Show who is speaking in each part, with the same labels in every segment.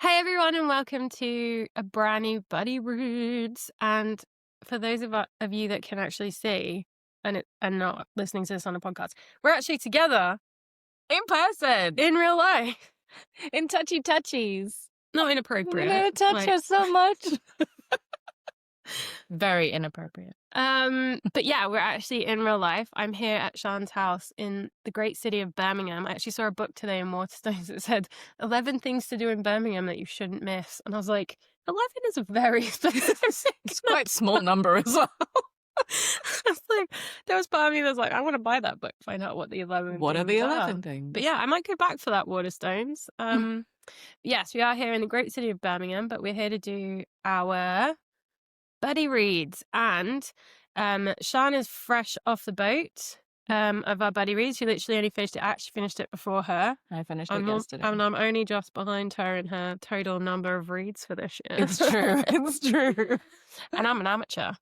Speaker 1: Hey everyone, and welcome to a brand new Buddy Roots. And for those of you that can actually see and not listening to this on a podcast, we're actually together
Speaker 2: In person.
Speaker 1: in real life.
Speaker 2: In touchy-touchies.
Speaker 1: Not
Speaker 2: I'm
Speaker 1: inappropriate.
Speaker 2: gonna touch
Speaker 1: like-
Speaker 2: her so much. Very inappropriate.
Speaker 1: But yeah, we're actually in real life. I'm here at Sean's house in the great city of Birmingham. I actually saw a book today in Waterstones that said 11 things to do in Birmingham that you shouldn't miss. And I was like, 11 is a very specific.
Speaker 2: It's quite a small number as well.
Speaker 1: It's like, there was part of me that was like, I want to buy that book, find out what the 11
Speaker 2: What are the
Speaker 1: things
Speaker 2: 11 things?
Speaker 1: But yeah, I might go back for that Waterstones. Yes, we are here in the great city of Birmingham, but we're here to do our buddy reads. And Sean is fresh off the boat of our buddy reads. She literally only finished it. I actually finished it before her.
Speaker 2: I finished it yesterday.
Speaker 1: And I'm only just behind her in her total number of reads for this year.
Speaker 2: It's true. It's true.
Speaker 1: And I'm an amateur.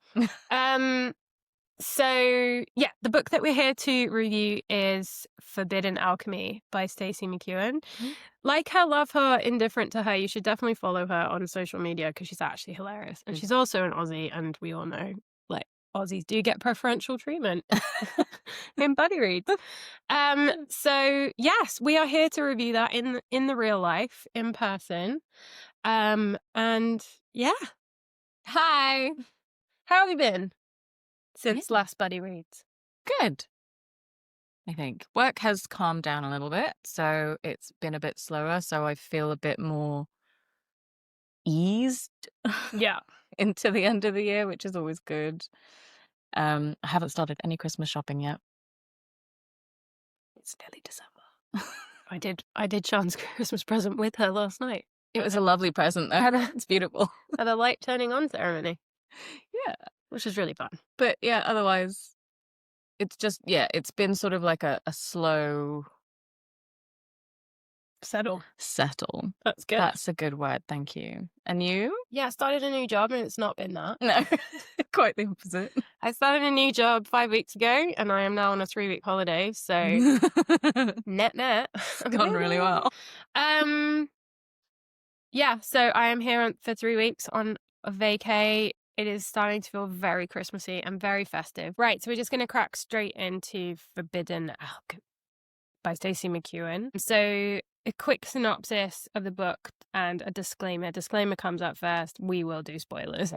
Speaker 1: So yeah, the book that we're here to review is Forbidden Alchemy by Stacey McEwen. Like her, love her, indifferent to her, you should definitely follow her on social media because she's actually hilarious. And she's also an Aussie, and we all know, like, Aussies do get preferential treatment in buddy reads. So yes, we are here to review that in the real life, in person. And yeah. Hi. How have you been since last buddy reads?
Speaker 2: Good. I think work has calmed down a little bit, so it's been a bit slower, so I feel a bit more eased
Speaker 1: Yeah.
Speaker 2: into the end of the year, which is always good. I haven't started any Christmas shopping yet. It's nearly December.
Speaker 1: I did Sean's Christmas present with her last night.
Speaker 2: It was a lovely present though. It's beautiful.
Speaker 1: At a light turning on ceremony.
Speaker 2: Yeah.
Speaker 1: Which is really fun.
Speaker 2: But yeah, otherwise it's just, it's been sort of like a slow
Speaker 1: Settle. That's good.
Speaker 2: That's a good word, thank you. And you?
Speaker 1: Yeah, I started a new job and it's not been that.
Speaker 2: No, quite the opposite.
Speaker 1: I started a new job 5 weeks ago and I am now on a 3-week holiday. So net.
Speaker 2: It's gone really well.
Speaker 1: Yeah, so I am here for 3 weeks on a vacay. It is starting to feel very Christmassy and very festive. Right, so we're just going to crack straight into Forbidden Alchemy by Stacey McEwen. So a quick synopsis of the book and a disclaimer. Disclaimer comes up first. We will do spoilers.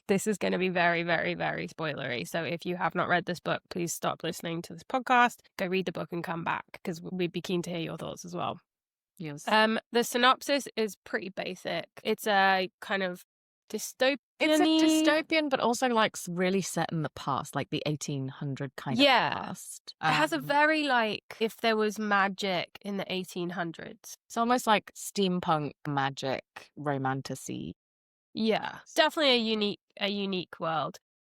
Speaker 1: This is going to be very, very, very spoilery. So if you have not read this book, please stop listening to this podcast. Go read the book and come back because we'd be keen to hear your thoughts as well.
Speaker 2: Yes.
Speaker 1: The synopsis is pretty basic. It's a kind of dystopian.
Speaker 2: It's a dystopian, but also like really set in the past, like the 1800 kind of past.
Speaker 1: It has a very like if there was magic in the 1800s.
Speaker 2: It's almost like steampunk magic, romantasy.
Speaker 1: Yeah, definitely a unique world.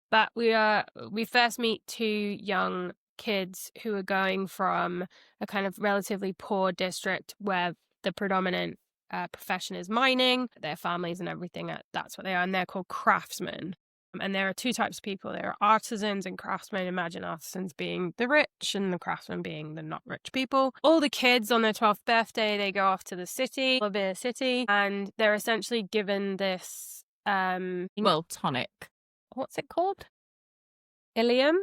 Speaker 1: But we first meet two young kids who are going from a kind of relatively poor district where the predominant profession is mining, their families and everything, that's what they are, and they're called craftsmen. And there are two types of people. There are artisans and craftsmen. Imagine artisans being the rich and the craftsmen being the not rich people. All the kids on their 12th birthday, they go off to the city, Forbidden City, and they're essentially given this
Speaker 2: tonic.
Speaker 1: What's it called? Ilium.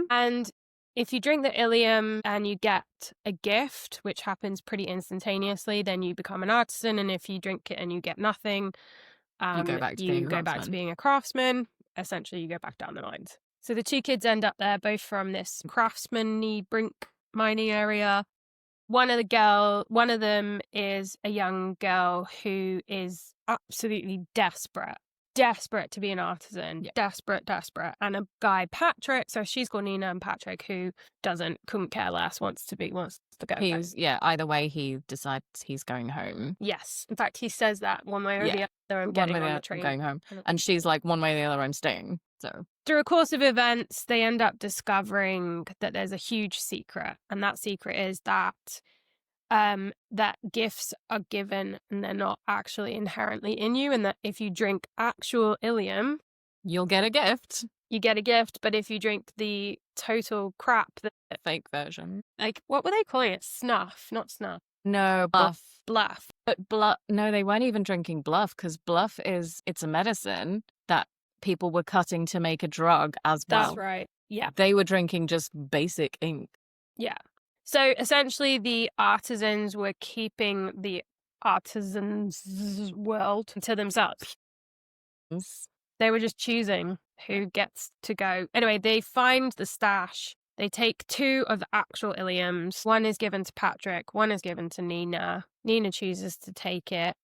Speaker 1: And if you drink the Ilium and you get a gift, which happens pretty instantaneously, then you become an artisan. And if you drink it and you get nothing,
Speaker 2: you go back to
Speaker 1: being a craftsman. Essentially, you go back down the lines. So the two kids end up there, both from this craftsman-y brink mining area. One of them is a young girl who is absolutely desperate to be an artisan, desperate, and a guy, Patrick, so she's called Nina, and Patrick, who couldn't care less, wants to go.
Speaker 2: Either way, he decides he's going home.
Speaker 1: Yes, in fact, he says that one way or the other, I'm getting on the train.
Speaker 2: I'm going home, and she's like, one way or the other, I'm staying. So
Speaker 1: through a course of events, they end up discovering that there's a huge secret, and that secret is that that gifts are given and they're not actually inherently in you, and that if you drink actual Ilium,
Speaker 2: you'll get a gift.
Speaker 1: You get a gift, but if you drink the total crap, the
Speaker 2: fake version,
Speaker 1: like what were they calling it? Snuff, not snuff.
Speaker 2: No, bluff.
Speaker 1: Bluff.
Speaker 2: But bluff, no, they weren't even drinking bluff, because bluff it's a medicine that people were cutting to make a drug as well.
Speaker 1: That's right. Yeah.
Speaker 2: They were drinking just basic ink.
Speaker 1: Yeah. So essentially the artisans were keeping the artisans' world to themselves. They were just choosing who gets to go. Anyway, they find the stash. They take 2 of the actual Iliums. One is given to Patrick. One is given to Nina. Nina chooses to take it.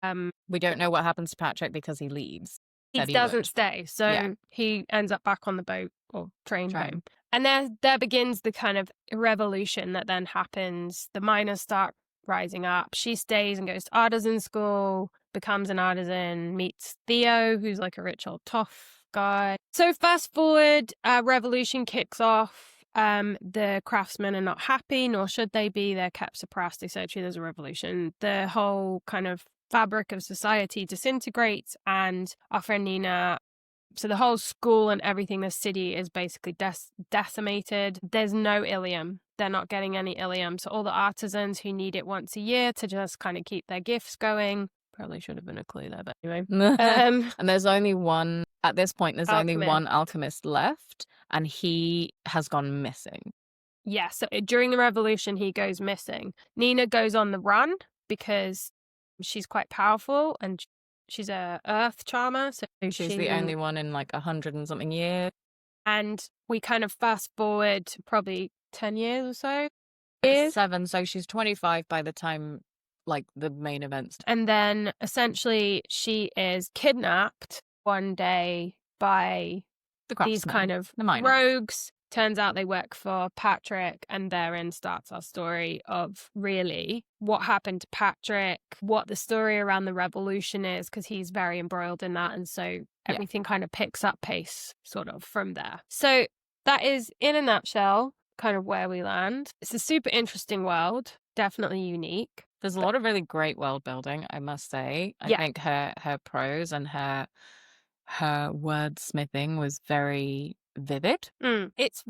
Speaker 2: We don't know what happens to Patrick because he leaves.
Speaker 1: He doesn't stay. So he ends up back on the boat or train home. And there begins the kind of revolution that then happens. The miners start rising up. She stays and goes to artisan school, becomes an artisan, meets Theo, who's like a rich old tough guy. So fast forward, revolution kicks off. The craftsmen are not happy, nor should they be. They're kept suppressed. Essentially, there's a revolution. The whole kind of fabric of society disintegrates, and our friend Nina, so the whole school and everything, the city is basically decimated. There's no Ilium. They're not getting any Ilium. So all the artisans who need it once a year to just kind of keep their gifts going. Probably should have been a clue there, but anyway.
Speaker 2: And there's only one, at this point, there's only one alchemist left, and he has gone missing.
Speaker 1: Yeah, so during the revolution, he goes missing. Nina goes on the run because she's quite powerful and she's a earth charmer. So
Speaker 2: she's the only one in like 100 and something years.
Speaker 1: And we kind of fast forward probably 10 years or so.
Speaker 2: 7, so she's 25 by the time like the main events.
Speaker 1: And then essentially she is kidnapped one day by these kind of rogues. Turns out they work for Patrick, and therein starts our story of really what happened to Patrick, what the story around the revolution is, because he's very embroiled in that. And so everything kind of picks up pace sort of from there. So that is, in a nutshell, kind of where we land. It's a super interesting world, definitely unique.
Speaker 2: There's a lot of really great world building, I must say. I think her prose and her wordsmithing was very vivid.
Speaker 1: It's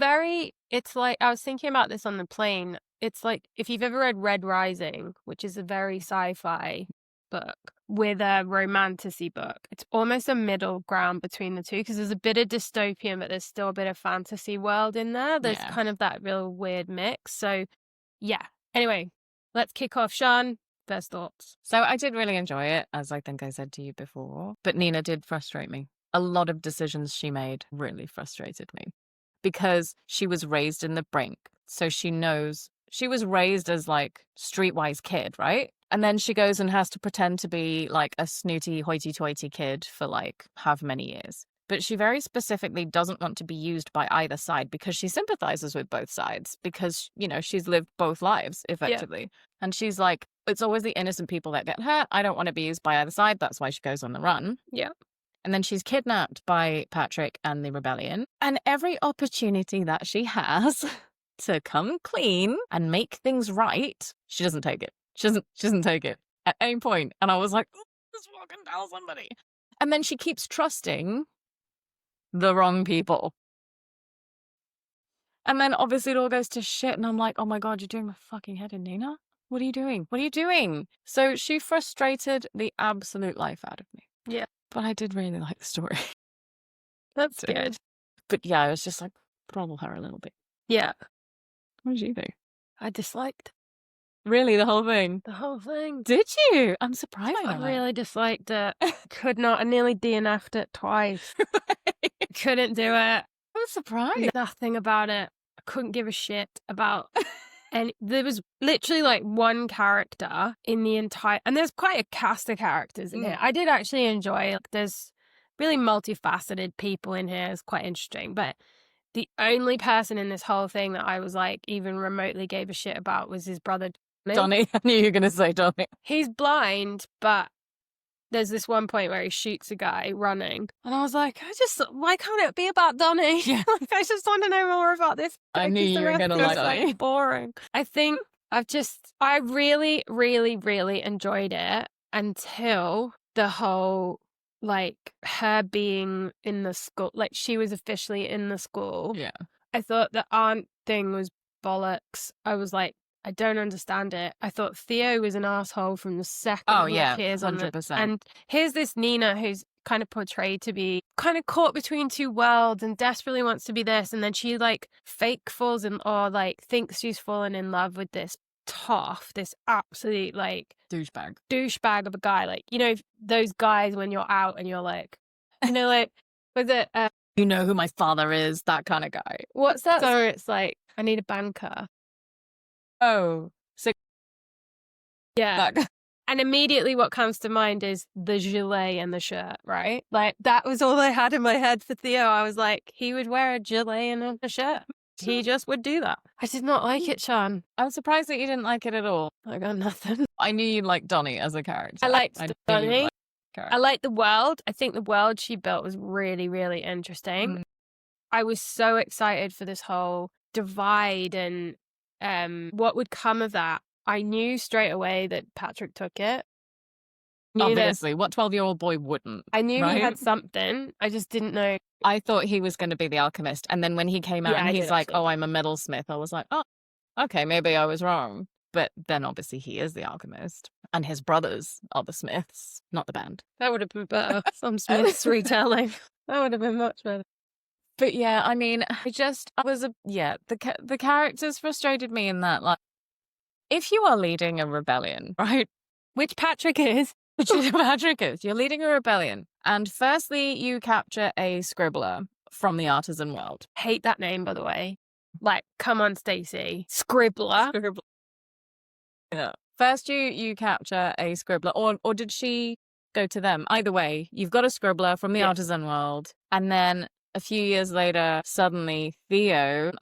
Speaker 1: like, I was thinking about this on the plane. It's like, if you've ever read Red Rising, which is a very sci-fi book with a romantasy book, it's almost a middle ground between the two, because there's a bit of dystopian, but there's still a bit of fantasy world in there. There's kind of that real weird mix. So yeah. Anyway, let's kick off. Sean, first thoughts.
Speaker 2: So I did really enjoy it, as I think I said to you before, but Nina did frustrate me. A lot of decisions she made really frustrated me because she was raised in the brink. So she knows she was raised as like streetwise kid, right? And then she goes and has to pretend to be like a snooty hoity-toity kid for like however many years. But she very specifically doesn't want to be used by either side because she sympathizes with both sides because, you know, she's lived both lives effectively. Yeah. And she's like, it's always the innocent people that get hurt. I don't want to be used by either side. That's why she goes on the run.
Speaker 1: Yeah.
Speaker 2: And then she's kidnapped by Patrick and the rebellion. And every opportunity that she has to come clean and make things right, she doesn't take it. She doesn't take it at any point. And I was like, oh, just fucking tell somebody. And then she keeps trusting the wrong people. And then obviously it all goes to shit. And I'm like, oh my God, you're doing my fucking head in, Nina. What are you doing? What are you doing? So she frustrated the absolute life out of me.
Speaker 1: Yeah.
Speaker 2: But I did really like the story.
Speaker 1: That's good.
Speaker 2: But yeah, I was just like, throttle her a little bit.
Speaker 1: Yeah.
Speaker 2: What did you think?
Speaker 1: I disliked.
Speaker 2: Really, the whole thing?
Speaker 1: The whole thing.
Speaker 2: Did you? I'm surprised.
Speaker 1: I really disliked it. Could not. I nearly DNF'd it twice. Couldn't do it.
Speaker 2: I was surprised.
Speaker 1: Nothing about it. I couldn't give a shit about. And there was literally like one character in the entire, and there's quite a cast of characters in here. I did actually enjoy, like, there's really multifaceted people in here. It's quite interesting. But the only person in this whole thing that I was like even remotely gave a shit about was his brother,
Speaker 2: Donnie. I knew you were going to say Donnie.
Speaker 1: He's blind, but there's this one point where he shoots a guy running. And I was like, why can't it be about Donnie?
Speaker 2: Yeah.
Speaker 1: Like, I just want to know more about this.
Speaker 2: I knew you were going to like Donnie.
Speaker 1: Like, boring. I think I really, really, really enjoyed it until the whole, like, her being in the school. Like, she was officially in the school.
Speaker 2: Yeah.
Speaker 1: I thought the aunt thing was bollocks. I was like, I don't understand it. I thought Theo was an asshole from the second
Speaker 2: Oh,
Speaker 1: he
Speaker 2: yeah,
Speaker 1: appears on the...
Speaker 2: 100%.
Speaker 1: And here's this Nina who's kind of portrayed to be kind of caught between two worlds and desperately wants to be this, and then she like fake falls in, or like thinks she's fallen in love with this toff, this absolute like douchebag of a guy. Like, you know, those guys when you're out and you're like, you know, like, was it
Speaker 2: you know who my father is, that kind of guy.
Speaker 1: what's that? So it's like, I need a banker.
Speaker 2: Oh, so
Speaker 1: yeah. And immediately what comes to mind is the gilet and the shirt, right? Like, that was all I had in my head for Theo. I was like, he would wear a gilet and a shirt. He just would do that. I did not like it, Sean.
Speaker 2: I'm surprised that you didn't like it at all.
Speaker 1: I got nothing.
Speaker 2: I knew you liked Donnie as a character.
Speaker 1: I liked Donnie. I liked the world. I think the world she built was really, really interesting. I was so excited for this whole divide and what would come of that. I knew straight away that Patrick took it.
Speaker 2: Obviously, what 12-year-old boy wouldn't?
Speaker 1: I knew he had something. I just didn't know.
Speaker 2: I thought he was going to be the alchemist. And then when he came out and he's like, oh, I'm a metalsmith, I was like, oh, okay, maybe I was wrong. But then obviously he is the alchemist. And his brothers are the Smiths, not the band.
Speaker 1: That would have been better. Some Smiths retelling. That would have been much better.
Speaker 2: But yeah, I mean, the characters frustrated me in that, like, if you are leading a rebellion, right?
Speaker 1: Which Patrick is.
Speaker 2: You're leading a rebellion. And firstly, you capture a scribbler from the artisan world.
Speaker 1: Hate that name, by the way. Like, come on, Stacey. Scribbler.
Speaker 2: Yeah. First, you capture a scribbler, or did she go to them? Either way, you've got a scribbler from the artisan world. And then a few years later, suddenly Theo,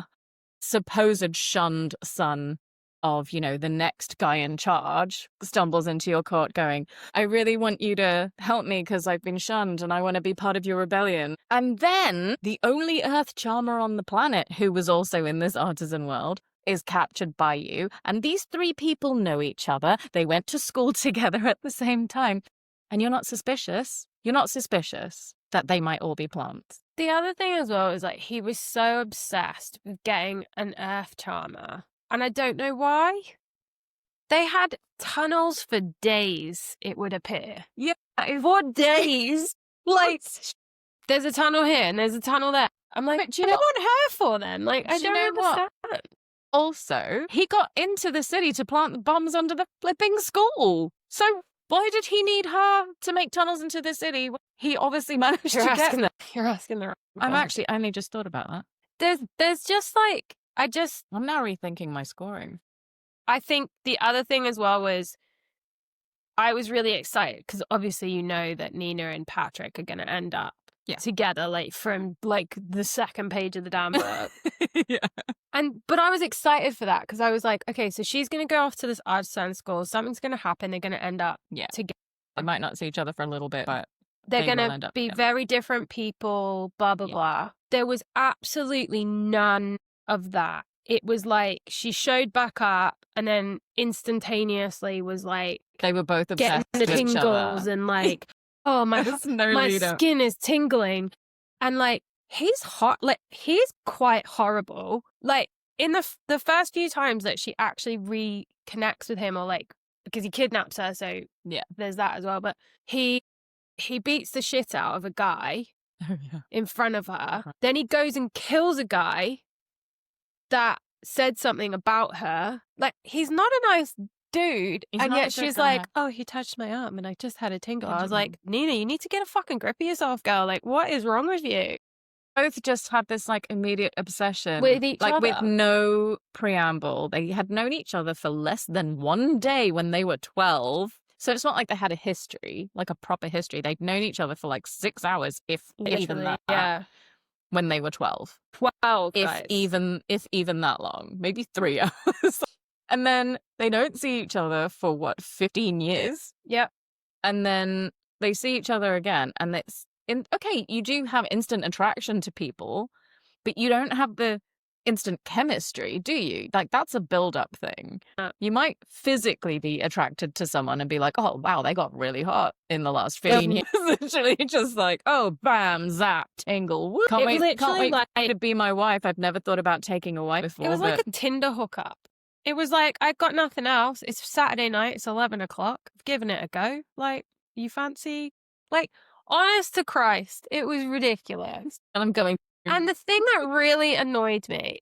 Speaker 2: supposed shunned son of, you know, the next guy in charge, stumbles into your court going, I really want you to help me because I've been shunned and I want to be part of your rebellion. And then the only earth charmer on the planet who was also in this artisan world is captured by you. And these three people know each other. They went to school together at the same time. And you're not suspicious. You're not suspicious that they might all be plants.
Speaker 1: The other thing as well is like he was so obsessed with getting an earth charmer. And I don't know why. They had tunnels for days, it would appear.
Speaker 2: Yeah.
Speaker 1: For days. Like, there's a tunnel here and there's a tunnel there. I'm like, what do you want her for then? Like, I don't understand. What?
Speaker 2: Also, he got into the city to plant the bombs under the flipping school. So why did he need her to make tunnels into the city? He obviously managed to get...
Speaker 1: You're asking the wrong
Speaker 2: I only just thought about that.
Speaker 1: There's just like...
Speaker 2: I'm now rethinking my scoring.
Speaker 1: I think the other thing as well was I was really excited because obviously you know that Nina and Patrick are going to end up together, like from like the second page of the damn book.
Speaker 2: Yeah.
Speaker 1: But I was excited for that because I was like, okay, so she's going to go off to this artisan school. Something's going to happen. They're going to end up together.
Speaker 2: They might not see each other for a little bit, but
Speaker 1: they're going to be very different people, blah, blah, blah. There was absolutely none of that. It was like she showed back up and then instantaneously was like
Speaker 2: they were both obsessed
Speaker 1: getting the
Speaker 2: with each
Speaker 1: tingles
Speaker 2: other.
Speaker 1: And like, oh my skin is tingling. And like he's hot, like he's quite horrible. Like in the first few times that she actually reconnects with him, or like because he kidnaps her, so there's that as well. But he beats the shit out of a guy in front of her. Then he goes and kills a guy that said something about her. Like, he's not a nice dude. And yet she's like, oh, he touched my arm and I just had a tingle. I was like, Nina, you need to get a fucking grip of yourself, girl. Like, what is wrong with you?
Speaker 2: Both just had this like immediate obsession
Speaker 1: with each other.
Speaker 2: With no preamble. They had known each other for less than one day when they were 12. So it's not like they had a history, like a proper history. They'd known each other for like 6 hours, if even that.
Speaker 1: Yeah.
Speaker 2: When they were 12.
Speaker 1: 12,
Speaker 2: if even that long, maybe 3 hours. And then they don't see each other for 15 years.
Speaker 1: Yep.
Speaker 2: And then they see each other again, and okay, you do have instant attraction to people, but you don't have the instant chemistry, do you? Like, that's a build-up thing. You might physically be attracted to someone and be like, oh, wow, they got really hot in the last 15 years. Literally just like, oh, bam, zap, tingle. Woo. Can't wait to be my wife. I've never thought about taking a wife before.
Speaker 1: It was like a Tinder hookup It was like, I got nothing else. It's Saturday night. It's 11 o'clock. I've given it a go. Like, you fancy? Like, honest to Christ, it was ridiculous.
Speaker 2: And I'm going.
Speaker 1: And the thing that really annoyed me,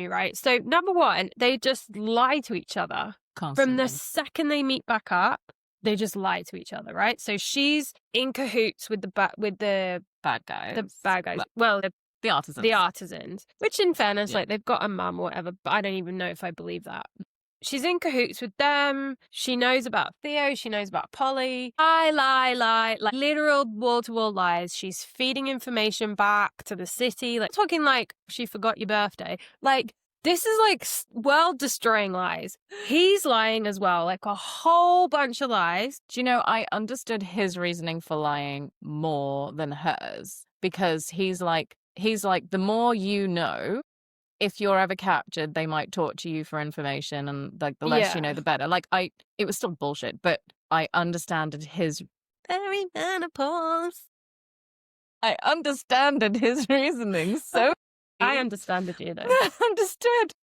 Speaker 1: right? So, number one, they just lie to each other.
Speaker 2: Constantly.
Speaker 1: From the second they meet back up, they just lie to each other, right? So she's in cahoots with the
Speaker 2: bad guys.
Speaker 1: The bad guys. Well,
Speaker 2: the artisans.
Speaker 1: The artisans. Which, in fairness, like, they've got a mum or whatever, but I don't even know if I believe that. She's in cahoots with them. She knows about Theo. She knows about Polly. Lie. Like, literal wall-to-wall lies. She's feeding information back to the city. Like, talking like she forgot your birthday. Like, this is like world-destroying lies. He's lying as well, like a whole bunch of lies.
Speaker 2: Do you know, I understood his reasoning for lying more than hers, because he's like, the more you know, if you're ever captured, they might talk to you for information, and like the less you know, the better. Like, it was still bullshit, but I understood his
Speaker 1: very menopause.
Speaker 2: I understood his reasoning so.
Speaker 1: I understand it, you know.
Speaker 2: I understood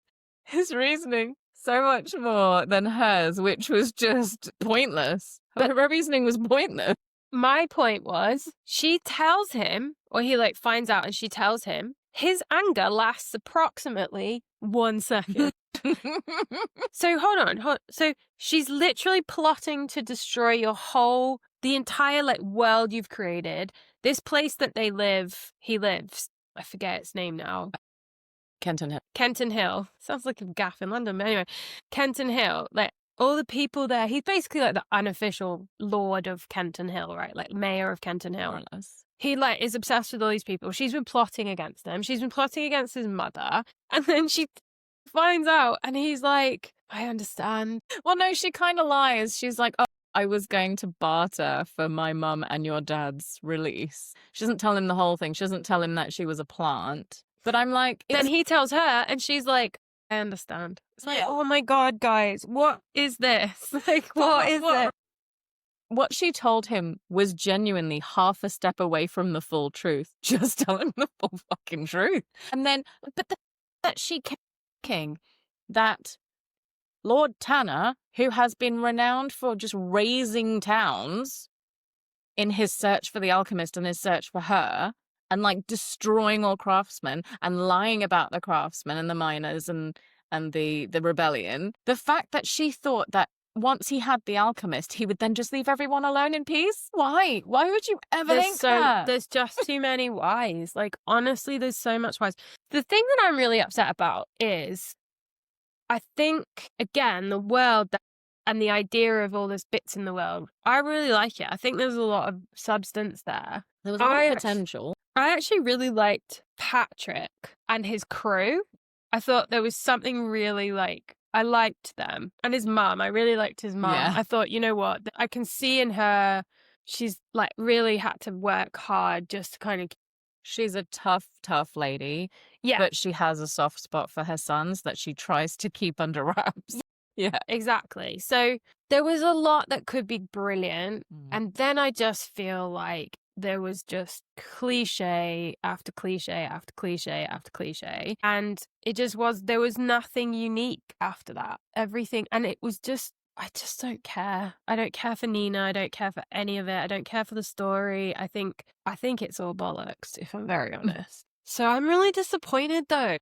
Speaker 2: his reasoning so much more than hers, which was just pointless. But her reasoning was pointless.
Speaker 1: My point was, she tells him, or he like finds out and she tells him, his anger lasts approximately 1 second. So hold on. So she's literally plotting to destroy the entire like world you've created. This place that he lives. I forget its name now. Kenton Hill. Sounds like a gaff in London, but anyway. Kenton Hill. Like, all the people there. He's basically like the unofficial lord of Kenton Hill, right? Like, mayor of Kenton Hill.
Speaker 2: More or less.
Speaker 1: He like is obsessed with all these people. She's been plotting against them. She's been plotting against his mother. And then she finds out and he's like, I understand.
Speaker 2: Well, no, she kind of lies. She's like, oh, I was going to barter for my mum and your dad's release. She doesn't tell him the whole thing. She doesn't tell him that she was a plant. But I'm like...
Speaker 1: Then he tells her and she's like, I understand. It's like, oh my God, guys, what is this? Like, what is this?
Speaker 2: What she told him was genuinely half a step away from the full truth. Just tell him the full fucking truth. And then, but that she kept thinking that Lord Tanner, who has been renowned for just razing towns in his search for the alchemist and his search for her, and like destroying all craftsmen and lying about the craftsmen and the miners and the rebellion, the fact that she thought that once he had the alchemist, he would then just leave everyone alone in peace? Why? Why would you ever think that?
Speaker 1: There's just too many whys. Like, honestly, there's so much whys. The thing that I'm really upset about is, I think, again, the world and the idea of all those bits in the world, I really like it. I think there's a lot of substance there.
Speaker 2: There was a lot of potential.
Speaker 1: I actually really liked Patrick and his crew. I thought there was something really like, I liked them. And his mum, I really liked his mum.
Speaker 2: Yeah.
Speaker 1: I thought, you know what, I can see in her, she's like really had to work hard just to kind of...
Speaker 2: She's a tough lady.
Speaker 1: Yeah.
Speaker 2: But she has a soft spot for her sons that she tries to keep under wraps. Yeah.
Speaker 1: Exactly. So there was a lot that could be brilliant. And then I just feel like there was just cliche after cliche after cliche after cliche. And it just was, there was nothing unique after that. Everything. And it was just, I just don't care. I don't care for Nina. I don't care for any of it. I don't care for the story. I think it's all bollocks, if I'm very honest. So I'm really disappointed though.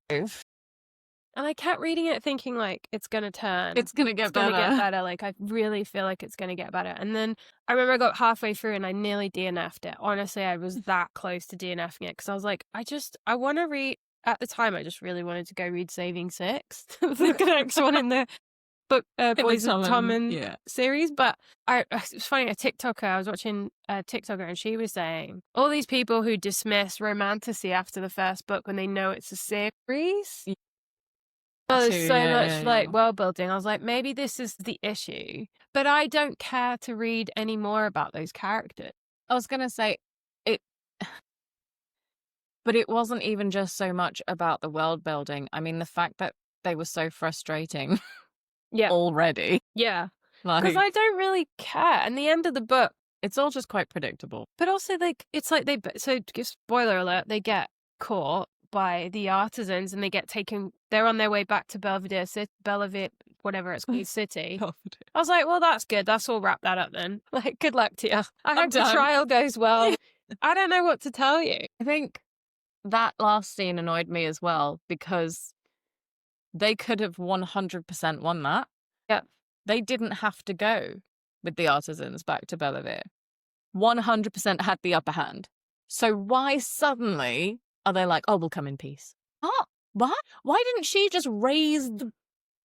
Speaker 1: And I kept reading it thinking, like, it's going to turn.
Speaker 2: It's going to get better.
Speaker 1: It's going to get better. Like, I really feel like it's going to get better. And then I remember I got halfway through and I nearly DNF'd it. Honestly, I was that close to DNFing it because I was like, I want to read... At the time, I just really wanted to go read Saving Six, the next one in the book, Boys of Tommen series. But it's funny, I was watching a TikToker and she was saying, all these people who dismiss romantasy after the first book when they know it's a series... Oh, there's so much world building. I was like, maybe this is the issue. But I don't care to read any more about those characters.
Speaker 2: I was going to say it, but it wasn't even just so much about the world building. I mean, the fact that they were so frustrating already.
Speaker 1: Yeah. Because I don't really care. And the end of the book,
Speaker 2: it's all just quite predictable.
Speaker 1: But also, like, it's like so spoiler alert, they get caught by the artisans and they get taken. They're on their way back to Belvedere, whatever it's called, city. I was like, well, that's good. That's all. Wrap that up then. Like, good luck to you. I hope the trial goes well. I don't know what to tell you.
Speaker 2: I think that last scene annoyed me as well because they could have 100% won that.
Speaker 1: Yeah.
Speaker 2: They didn't have to go with the artisans back to Belvedere. 100% had the upper hand. So why suddenly are they like, oh, we'll come in peace? What? Why didn't she just raise the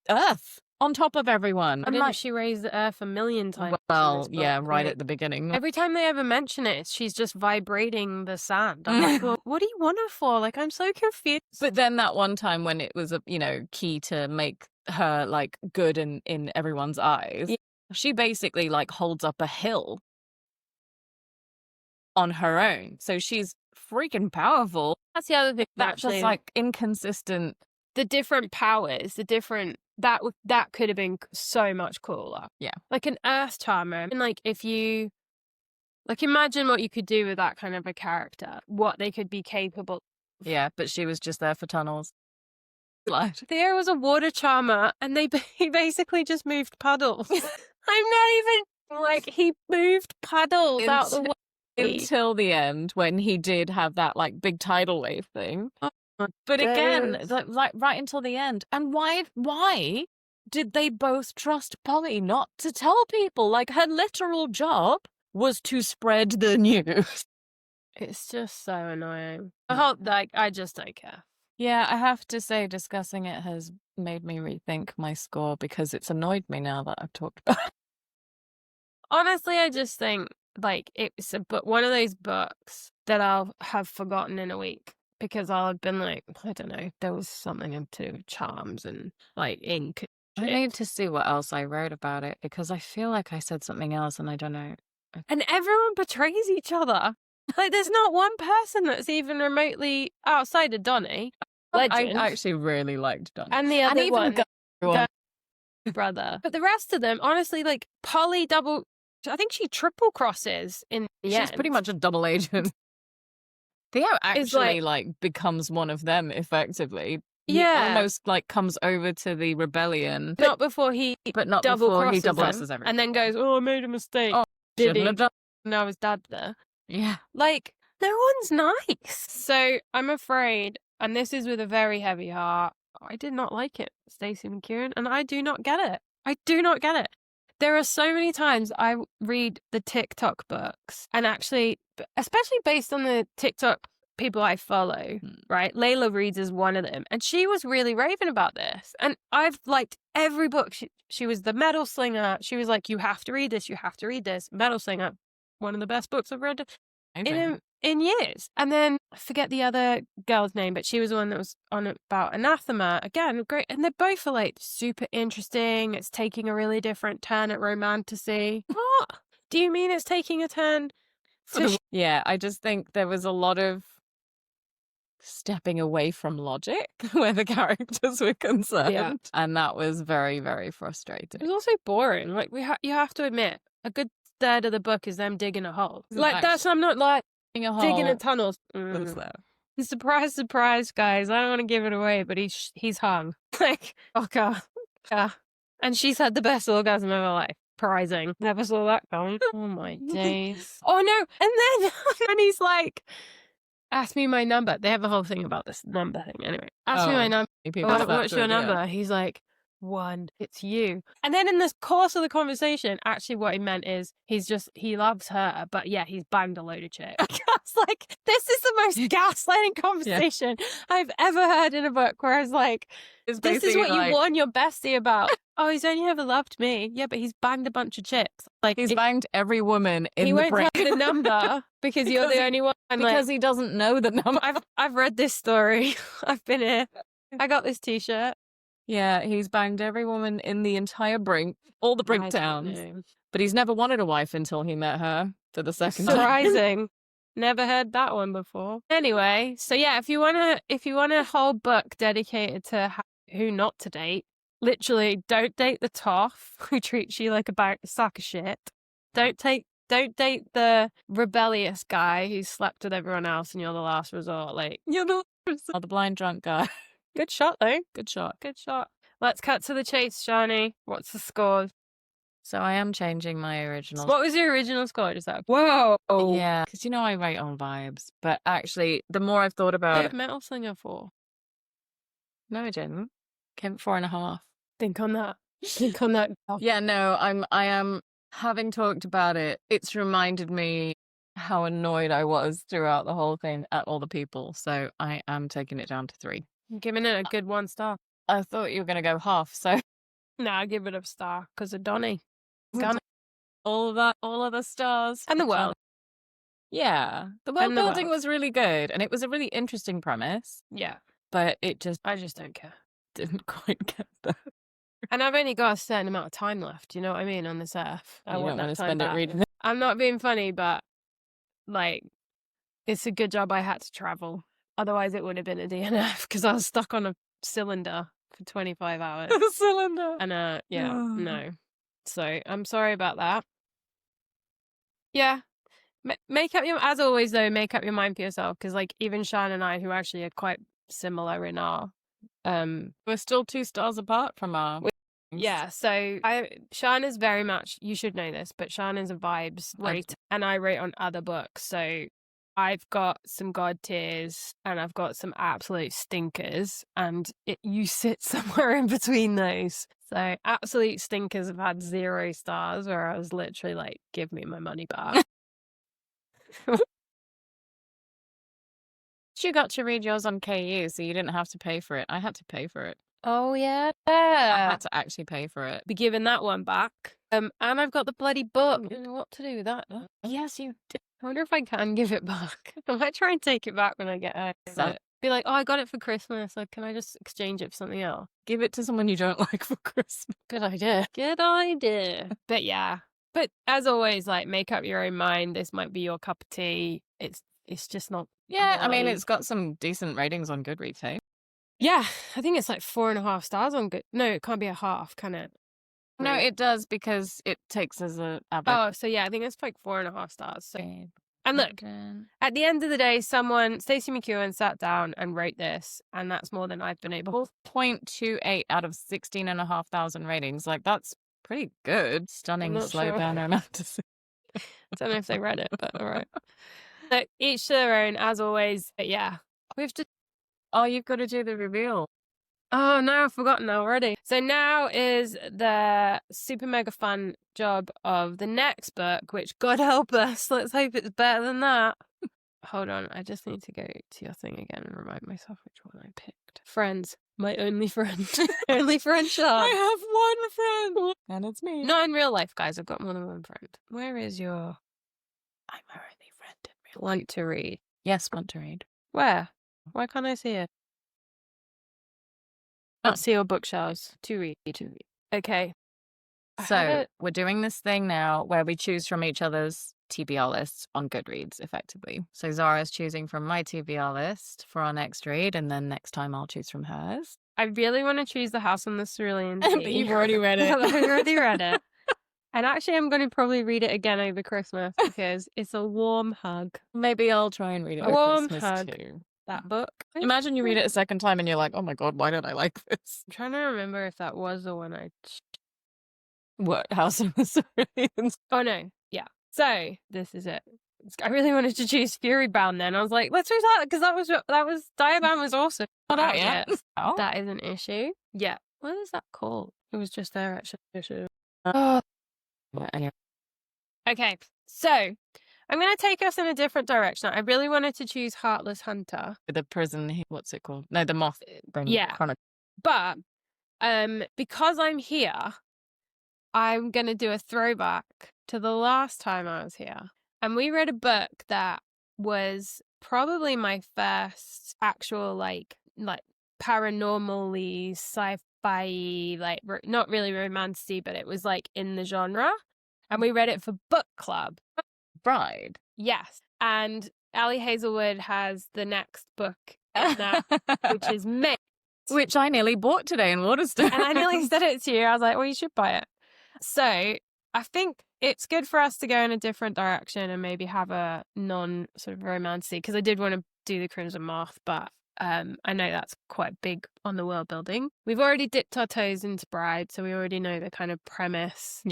Speaker 2: earth on top of everyone?
Speaker 1: Why didn't she raise the earth a million times?
Speaker 2: Well, yeah, right at the beginning.
Speaker 1: Every time they ever mention it, she's just vibrating the sand. I'm like, well, what do you want her for? Like, I'm so confused.
Speaker 2: But then that one time when it was, key to make her, like, good in everyone's eyes, she basically, like, holds up a hill on her own. So she's freaking powerful.
Speaker 1: That's the other thing.
Speaker 2: That's just, like, inconsistent.
Speaker 1: The different powers, that could have been so much cooler.
Speaker 2: Yeah.
Speaker 1: Like an earth charmer. And like if you imagine what you could do with that kind of a character, what they could be capable of.
Speaker 2: Yeah, but she was just there for tunnels.
Speaker 1: There was a water charmer and he basically just moved puddles. I'm not even like he moved puddles out the way.
Speaker 2: Until the end when he did have that like big tidal wave thing. But again, like right until the end. And why did they both trust Polly not to tell people? Like her literal job was to spread the news.
Speaker 1: It's just so annoying. I just don't care.
Speaker 2: Yeah, I have to say discussing it has made me rethink my score because it's annoyed me now that I've talked about it.
Speaker 1: Honestly, I just think like it's one of those books that I'll have forgotten in a week. Because I'll have been like, I don't know, there was something to do with charms and like ink.
Speaker 2: I need to see what else I wrote about it because I feel like I said something else and I don't know.
Speaker 1: And everyone betrays each other. Like there's not one person that's even remotely outside of Donnie. Legend.
Speaker 2: I actually really liked Donnie.
Speaker 1: And the other one, brother. But the rest of them, honestly, like Polly I think she triple crosses in the end.
Speaker 2: She's pretty much a double agent. Theo actually like becomes one of them effectively.
Speaker 1: Yeah.
Speaker 2: He almost like comes over to the rebellion.
Speaker 1: Not before he double crosses
Speaker 2: everyone.
Speaker 1: and then goes, oh, I made a mistake.
Speaker 2: Oh, shouldn't have done.
Speaker 1: Now his dad there.
Speaker 2: Yeah.
Speaker 1: Like, no one's nice. So I'm afraid, and this is with a very heavy heart, I did not like it, Stacey McEwen, and I do not get it. I do not get it. There are so many times I read the TikTok books and actually, especially based on the TikTok people I follow, right? Layla Reads is one of them. And she was really raving about this. And I've liked every book. She was the Metal Slinger. She was like, you have to read this. You have to read this. Metal Slinger, one of the best books I've read in years. And then I forget the other girl's name, but she was the one that was on about Anathema. Again, great. And they both are like super interesting. It's taking a really different turn at romantasy. What? Do you mean it's taking a turn?
Speaker 2: Yeah, I just think there was a lot of stepping away from logic where the characters were concerned.
Speaker 1: Yeah.
Speaker 2: And that was very, very frustrating.
Speaker 1: It was also boring. Like you have to admit, a good third of the book is them digging a hole. Like I'm not like digging a tunnel. Surprise, surprise, guys. I don't want to give it away, but he's hung. Like, okay. Yeah. And she's had the best orgasm of her life. Surprising. Never saw that coming. Oh my days. Oh no. And then he's like, ask me my number. They have a whole thing about this number thing. Anyway, ask me my number. What's your number? Yeah. He's like, 1, it's you. And then in the course of the conversation, actually what he meant is he loves her, but yeah, he's banged a load of chicks. I was like, this is the most gaslighting conversation I've ever heard in a book where I was like, this is what you warn your bestie about. Oh, he's only ever loved me. Yeah, but he's banged a bunch of chicks. Like
Speaker 2: he's banged every woman in the brain.
Speaker 1: He won't have the number because you're the only one.
Speaker 2: Because he doesn't know the number.
Speaker 1: I've read this story. I've been here. I got this t-shirt.
Speaker 2: Yeah, he's banged every woman in the entire Brink, all the Brink towns. But he's never wanted a wife until he met her for the second time.
Speaker 1: Surprising. Never heard that one before. Anyway, so yeah, if you want a whole book dedicated to who not to date, literally don't date the toff who treats you like a sack of shit. Don't don't date the rebellious guy who slept with everyone else and you're the last resort. Like,
Speaker 2: You're the blind drunk guy.
Speaker 1: good shot, though.
Speaker 2: Good shot.
Speaker 1: Good shot. Let's cut to the chase, Shani. What's the score?
Speaker 2: So I am changing my original.
Speaker 1: What was your original score? Just that. Whoa.
Speaker 2: Yeah, because I write on vibes. But actually, the more I've thought about it.
Speaker 1: Metal Singer 4.
Speaker 2: No, I didn't. Came 4.5.
Speaker 1: Think on that. Think on that.
Speaker 2: Yeah, no, I am, having talked about it, it's reminded me how annoyed I was throughout the whole thing at all the people. So I am taking it down to 3.
Speaker 1: I'm giving it a good 1 star.
Speaker 2: I thought you were going to go half, so.
Speaker 1: No, I'll give it a star because of Donnie.
Speaker 2: All of the stars.
Speaker 1: And the world.
Speaker 2: Yeah. The world building was really good. And it was a really interesting premise.
Speaker 1: Yeah.
Speaker 2: But I just
Speaker 1: don't care.
Speaker 2: Didn't quite get that.
Speaker 1: And I've only got a certain amount of time left, you know what I mean, on this earth. I want
Speaker 2: to
Speaker 1: spend
Speaker 2: it reading it.
Speaker 1: I'm not being funny, but, like, it's a good job I had to travel. Otherwise, it would have been a DNF because I was stuck on a cylinder for 25 hours.
Speaker 2: A cylinder?
Speaker 1: And, no. So, I'm sorry about that. Yeah. Make up your, as always, though, make up your mind for yourself because, like, even Sean and I, who actually are quite similar in our...
Speaker 2: we're still 2 stars apart from our...
Speaker 1: Yeah, so Sean is very much, you should know this, but Sean is a vibes rate, and I rate on other books. So I've got some god tiers, and I've got some absolute stinkers, and you sit somewhere in between those. So absolute stinkers have had 0 stars, where I was literally like, give me my money back.
Speaker 2: You got to read yours on KU, so you didn't have to pay for it. I had to pay for it.
Speaker 1: Oh, yeah.
Speaker 2: I had to actually pay for it.
Speaker 1: Be giving that one back. And I've got the bloody book. I don't know what to do with that.
Speaker 2: Yes, you did.
Speaker 1: I wonder if I can give it back. I might try and take it back when I get home. Be like, oh, I got it for Christmas. Like, can I just exchange it for something else?
Speaker 2: Give it to someone you don't like for Christmas.
Speaker 1: Good idea. Good idea. But yeah. But as always, like, make up your own mind. This might be your cup of tea. It's just not.
Speaker 2: Yeah, I mean, it's got some decent ratings on Goodreads, hey?
Speaker 1: Yeah, I think it's like 4.5 stars on Good. No, it can't be a half, can it?
Speaker 2: No, it does because it takes as a average.
Speaker 1: Oh, so yeah, I think it's like 4.5 stars. So. And look, at the end of the day, Stacey McEwen sat down and wrote this, and that's more than I've been able.
Speaker 2: 0.28 out of 16,500 ratings. Like, that's pretty good. Stunning slow burner amount to see.
Speaker 1: I don't know if they read it, but all right. So each to their own, as always. But yeah, we have to.
Speaker 2: Oh, you've got to do the reveal.
Speaker 1: Oh, no, I've forgotten already. So now is the super mega fun job of the next book, which, God help us, let's hope it's better than that. Hold on, I just need to go to your thing again and remind myself which one I picked. Friends, my only friend. Only friend, Sean.
Speaker 2: I have one friend. And it's me.
Speaker 1: Not in real life, guys. I've got more than one friend. Where is your...
Speaker 2: I'm her only friend in real life.
Speaker 1: Want to read?
Speaker 2: Yes, want to read.
Speaker 1: Where? Why can't I see it? Not see your bookshelves. To read. Okay.
Speaker 2: So we're doing this thing now where we choose from each other's TBR lists on Goodreads, effectively. So Zara's choosing from my TBR list for our next read, and then next time I'll choose from hers.
Speaker 1: I really want to choose The House on the Cerulean Sea.
Speaker 2: But you've already read it.
Speaker 1: I've already read it. And actually, I'm going to probably read it again over Christmas because it's a warm hug.
Speaker 2: Maybe I'll try and read it
Speaker 1: A
Speaker 2: over
Speaker 1: warm
Speaker 2: Christmas
Speaker 1: hug.
Speaker 2: too.
Speaker 1: That book.
Speaker 2: Imagine you read it a second time and you're like, oh my God, why don't I like this?
Speaker 1: I'm trying to remember if that was the one I...
Speaker 2: What? House of the Cerulean?
Speaker 1: Oh, no. Yeah. So, this is it. I really wanted to choose Fury Bound then. I was like, let's choose that because that was Diabound was awesome.
Speaker 2: Not out yet.
Speaker 1: Oh. That is an issue. Yeah. What is that called? It was just there actually. Issue. Oh. Okay. So, I'm going to take us in a different direction. I really wanted to choose Heartless Hunter.
Speaker 2: The prison, what's it called? No, the Moth.
Speaker 1: Yeah. But because I'm here, I'm going to do a throwback to the last time I was here. And we read a book that was probably my first actual, like paranormally sci-fi, like, not really romantic, but it was, like, in the genre. And we read it for book club.
Speaker 2: Bride.
Speaker 1: Yes. And Ali Hazelwood has the next book in that, which is Mate.
Speaker 2: Which I nearly bought today in Waterstone.
Speaker 1: And I nearly said it to you. I was like, well, you should buy it. So I think it's good for us to go in a different direction and maybe have a non sort of romancy, because I did want to do the Crimson Moth, but I know that's quite big on the world building. We've already dipped our toes into Bride, so we already know the kind of premise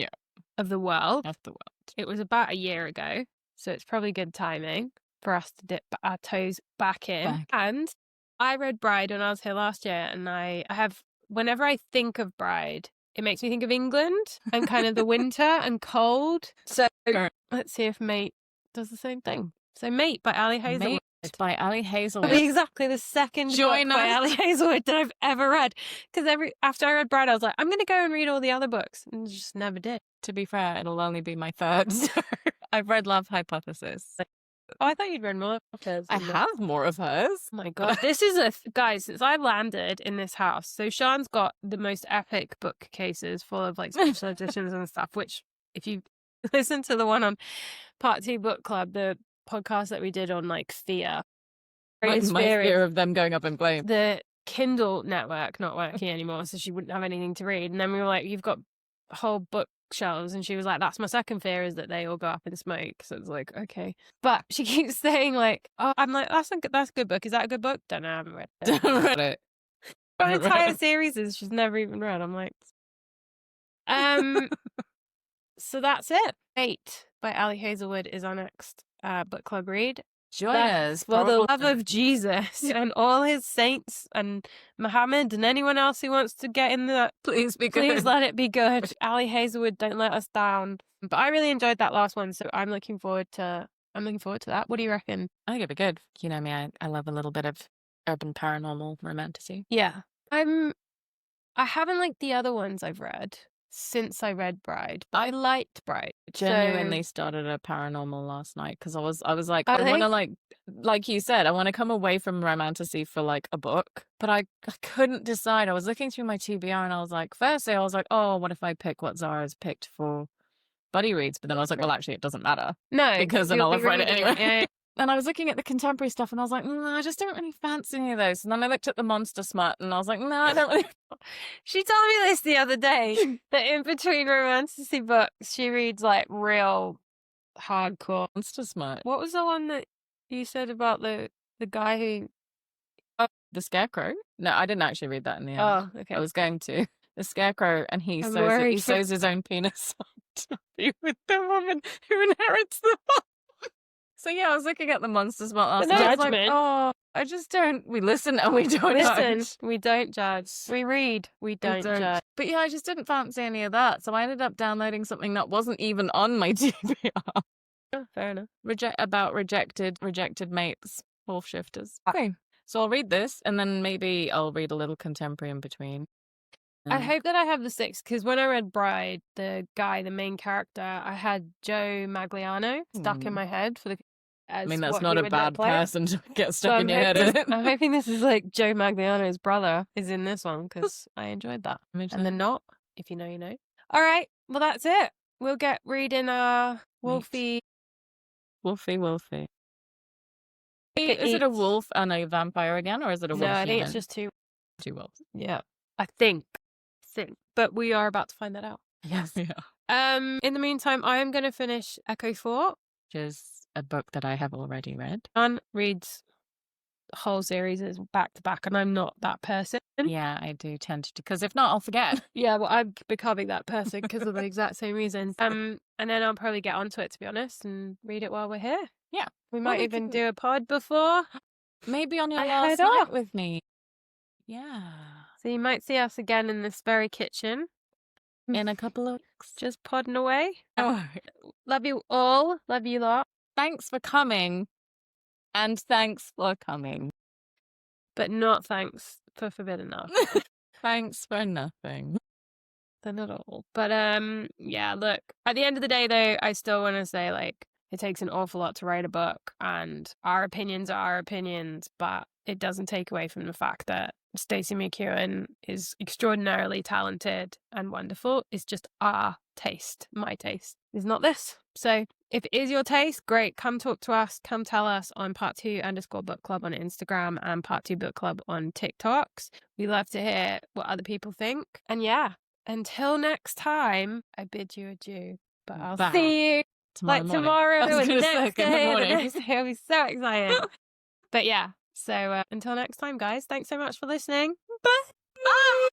Speaker 1: of the world. It was about a year ago, so it's probably good timing for us to dip our toes back in. And I read Bride when I was here last year, and I have, whenever I think of Bride, it makes me think of England and kind of the winter and cold. So let's see if Mate does the same thing. So Mate by Ali Hazelwood.
Speaker 2: By Ali Hazelwood.
Speaker 1: Exactly the second book by Ali Hazelwood that I've ever read. Because after I read Bride, I was like, I'm going to go and read all the other books. And just never did.
Speaker 2: To be fair, it'll only be my third. So I've read Love Hypothesis.
Speaker 1: Oh, I thought you'd read more of hers.
Speaker 2: I have more of hers.
Speaker 1: Oh my God. This is guys, since I landed in this house, so Sean's got the most epic bookcases full of like special editions and stuff, which if you listen to the one on Part 2 Book Club, the podcast that we did on like fear.
Speaker 2: My fear of them going up in flames.
Speaker 1: The Kindle network not working anymore, so she wouldn't have anything to read. And then we were like, you've got whole bookshelves, and she was like, that's my second fear, is that they all go up in smoke. So it's like, okay. But she keeps saying like, oh, I'm like, that's a good book. Is that a good book? Don't know, I haven't read it.
Speaker 2: Read it.
Speaker 1: The entire series is she's never even read. I'm like, so that's it. Fate by Ali Hazelwood is our next book club read.
Speaker 2: Join us
Speaker 1: for the love of Jesus and all his saints and Muhammad and anyone else who wants to get in the.
Speaker 2: Please be good.
Speaker 1: Please let it be good. Ali Hazelwood, don't let us down. But I really enjoyed that last one, so I'm looking forward to that. What do you reckon?
Speaker 2: I think it'd be good. You know me, I love a little bit of urban paranormal romantasy.
Speaker 1: Yeah. I haven't liked the other ones I've read since I read Bride. I liked Bride.
Speaker 2: Genuinely started a paranormal last night because I was like, I want to like you said, I want to come away from romantasy for like a book, but I couldn't decide. I was looking through my TBR and I was like, firstly, I was like, oh, what if I pick what Zara's picked for buddy reads? But then I was like, well, actually, it doesn't matter.
Speaker 1: No,
Speaker 2: because then I'll have read it anyway.
Speaker 1: Yeah.
Speaker 2: And I was looking at the contemporary stuff and I was like, I just don't really fancy any of those. And then I looked at the monster smut and I was like, no, I don't really.
Speaker 1: She told me this the other day, that in between romantasy books, she reads like real hardcore
Speaker 2: monster smut.
Speaker 1: What was the one that you said about the guy who...
Speaker 2: Oh, the Scarecrow? No, I didn't actually read that in the end.
Speaker 1: Oh, okay.
Speaker 2: I was going to. The Scarecrow, and he sews his own penis to be with the woman who inherits the So yeah, I was looking at the monster smut last night. I was like, oh, I just don't. We listen and we don't judge.
Speaker 1: We don't judge. We read. We don't judge.
Speaker 2: But yeah, I just didn't fancy any of that. So I ended up downloading something that wasn't even on my TBR.
Speaker 1: Oh, fair enough.
Speaker 2: About rejected mates, wolf shifters. Okay, so I'll read this and then maybe I'll read a little contemporary in between.
Speaker 1: I hope that I have the 6, because when I read Bride, the main character, I had Joe Magliano stuck in my head for the.
Speaker 2: I mean, that's not a bad person to get stuck in your head.
Speaker 1: I'm hoping this is like Joe Magliano's brother is in this one, because I enjoyed that. And then not, if you know, you know. All right, well, that's it. We'll get reading Wolfie.
Speaker 2: Wolfie. Is it a wolf and a vampire again, or is it a wolf?
Speaker 1: No, I think it's just two
Speaker 2: wolves.
Speaker 1: Yeah, I think. But we are about to find that out.
Speaker 2: Yes. Yeah.
Speaker 1: In the meantime, I am going to finish Echo Fort,
Speaker 2: which is a book that I have already read.
Speaker 1: John reads whole series back to back, and I'm not that person.
Speaker 2: Yeah, I do tend to, because if not, I'll forget.
Speaker 1: Yeah, well, I'm becoming that person because of the exact same reason. And then I'll probably get onto it, to be honest, and read it while we're here.
Speaker 2: Yeah.
Speaker 1: We might even do a pod before.
Speaker 2: Maybe on your last night with me. Yeah.
Speaker 1: So you might see us again in this very kitchen.
Speaker 2: In a couple of weeks.
Speaker 1: Just podding away.
Speaker 2: Oh.
Speaker 1: Love you all. Love you lot.
Speaker 2: Thanks for coming. And thanks for coming.
Speaker 1: But not thanks for Forbidden Alchemy.
Speaker 2: Thanks for nothing.
Speaker 1: Not at all. But yeah, look, at the end of the day though, I still want to say, like, it takes an awful lot to write a book, and our opinions are our opinions, but it doesn't take away from the fact that Stacey McEwen is extraordinarily talented and wonderful. It's just our taste. My taste is not this. So if it is your taste, great. Come talk to us. Come tell us on Part2_Book Club on Instagram and Part2 Book Club on TikToks. We love to hear what other people think. And yeah, until next time, I bid you adieu. But I'll
Speaker 2: Bah.
Speaker 1: see you
Speaker 2: Tomorrow
Speaker 1: like
Speaker 2: morning.
Speaker 1: tomorrow
Speaker 2: I was
Speaker 1: or the
Speaker 2: gonna say,
Speaker 1: next
Speaker 2: in the
Speaker 1: day. The
Speaker 2: morning.
Speaker 1: next day, I'll be so excited. But yeah, so until next time, guys, thanks so much for listening. Bye.